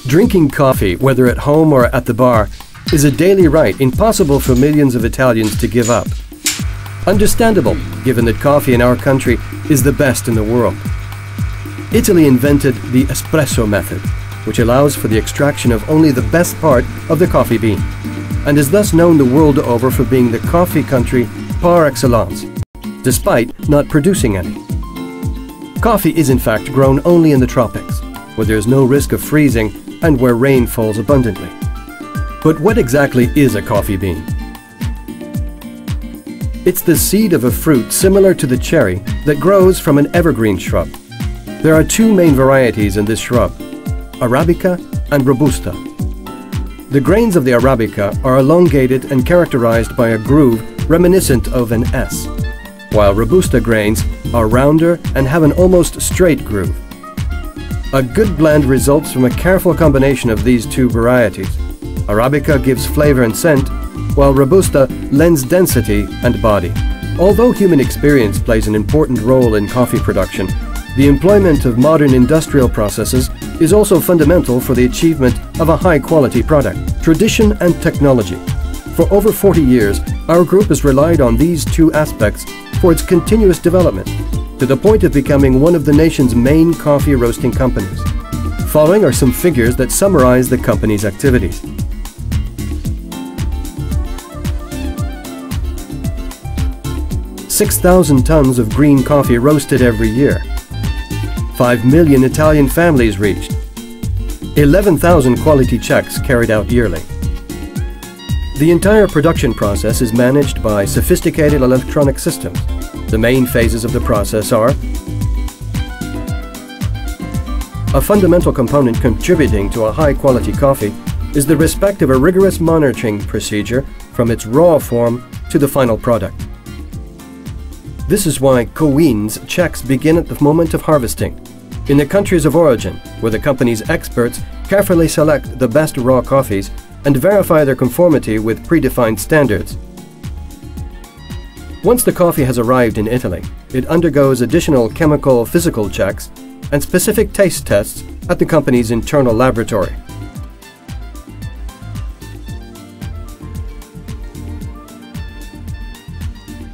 Drinking coffee, whether at home or at the bar, is a daily rite impossible for millions of Italians to give up. Understandable, given that coffee in our country is the best in the world. Italy invented the espresso method, which allows for the extraction of only the best part of the coffee bean, and is thus known the world over for being the coffee country par excellence, despite not producing any. Coffee is in fact grown only in the tropics, where there is no risk of freezing and where rain falls abundantly. But what exactly is a coffee bean? It's the seed of a fruit similar to the cherry that grows from an evergreen shrub. There are two main varieties in this shrub, Arabica and Robusta. The grains of the Arabica are elongated and characterized by a groove reminiscent of an S, while Robusta grains are rounder and have an almost straight groove. A good blend results from a careful combination of these two varieties. Arabica gives flavor and scent, while Robusta lends density and body. Although human experience plays an important role in coffee production, the employment of modern industrial processes is also fundamental for the achievement of a high-quality product. Tradition and technology. For over 40 years, our group has relied on these two aspects for its continuous development, to the point of becoming one of the nation's main coffee roasting companies. Following are some figures that summarize the company's activities. "6,000 tons of green coffee roasted every year. 5 million Italian families reached. 11,000 quality checks carried out yearly." The entire production process is managed by sophisticated electronic systems. The main phases of the process are: a fundamental component contributing to a high-quality coffee is the respect of a rigorous monitoring procedure from its raw form to the final product. This is why Co.Ind's checks begin at the moment of harvesting, in the countries of origin, where the company's experts carefully select the best raw coffees and verify their conformity with predefined standards. Once the coffee has arrived in Italy, it undergoes additional chemical physical checks and specific taste tests at the company's internal laboratory.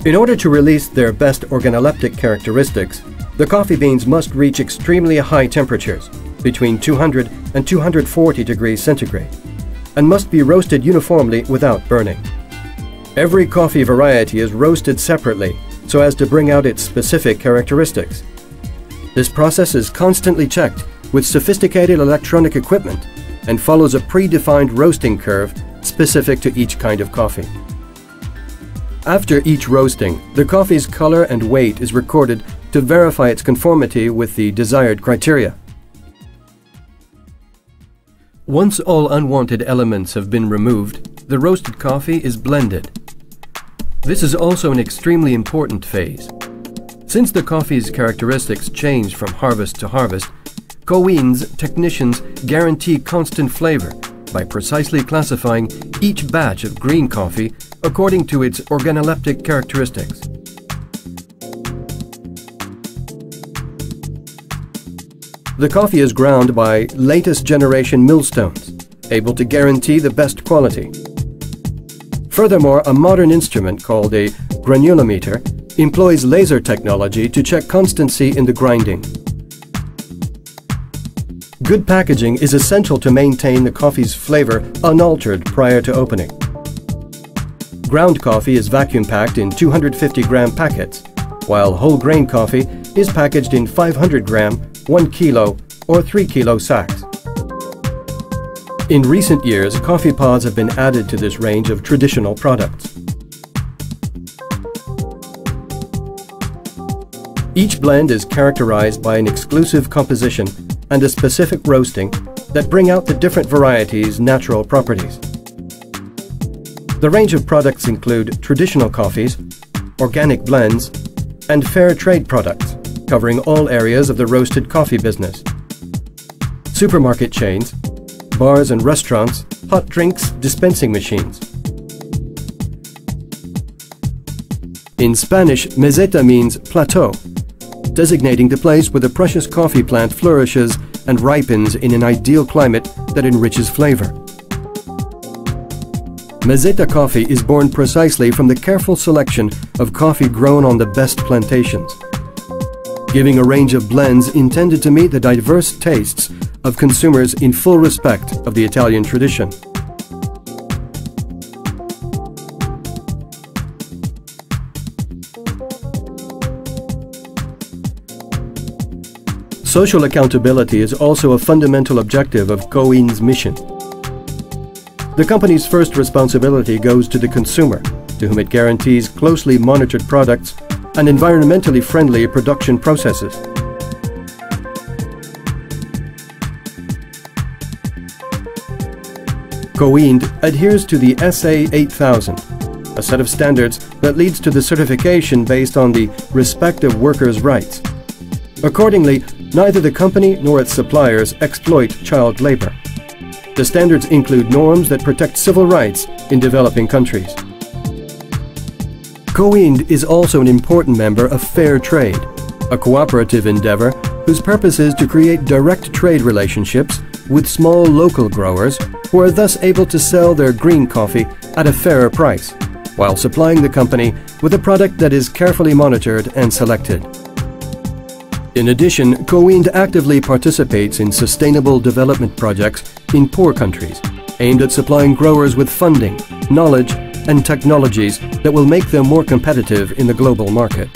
In order to release their best organoleptic characteristics, the coffee beans must reach extremely high temperatures, between 200 and 240 degrees centigrade, and must be roasted uniformly without burning. Every coffee variety is roasted separately so as to bring out its specific characteristics. This process is constantly checked with sophisticated electronic equipment and follows a predefined roasting curve specific to each kind of coffee. After each roasting, the coffee's color and weight is recorded to verify its conformity with the desired criteria. Once all unwanted elements have been removed, the roasted coffee is blended. This is also an extremely important phase. Since the coffee's characteristics change from harvest to harvest, Co.Ind's technicians guarantee constant flavor by precisely classifying each batch of green coffee according to its organoleptic characteristics. The coffee is ground by latest generation millstones, able to guarantee the best quality. Furthermore, a modern instrument called a granulometer employs laser technology to check constancy in the grinding. Good packaging is essential to maintain the coffee's flavor unaltered prior to opening. Ground coffee is vacuum packed in 250-gram packets, while whole grain coffee is packaged in 500-gram, 1 kilo, or 3 kilo sacks. In recent years, coffee pods have been added to this range of traditional products. Each blend is characterized by an exclusive composition and a specific roasting that bring out the different varieties' natural properties. The range of products include traditional coffees, organic blends, and fair trade products, covering all areas of the roasted coffee business. Supermarket chains, bars and restaurants, hot drinks dispensing machines. In Spanish, Meseta means plateau, designating the place where the precious coffee plant flourishes and ripens in an ideal climate that enriches flavor. Meseta coffee is born precisely from the careful selection of coffee grown on the best plantations, giving a range of blends intended to meet the diverse tastes of consumers in full respect of the Italian tradition. Social accountability is also a fundamental objective of Co.Ind's mission. The company's first responsibility goes to the consumer, to whom it guarantees closely monitored products and environmentally friendly production processes. Co.Ind adheres to the SA 8000, a set of standards that leads to the certification based on the respect of workers' rights. Accordingly, neither the company nor its suppliers exploit child labor. The standards include norms that protect civil rights in developing countries. Co.Ind is also an important member of Fair Trade, a cooperative endeavor whose purpose is to create direct trade relationships with small local growers who are thus able to sell their green coffee at a fairer price, while supplying the company with a product that is carefully monitored and selected. In addition, Co.Ind actively participates in sustainable development projects in poor countries, aimed at supplying growers with funding, knowledge, and technologies that will make them more competitive in the global market.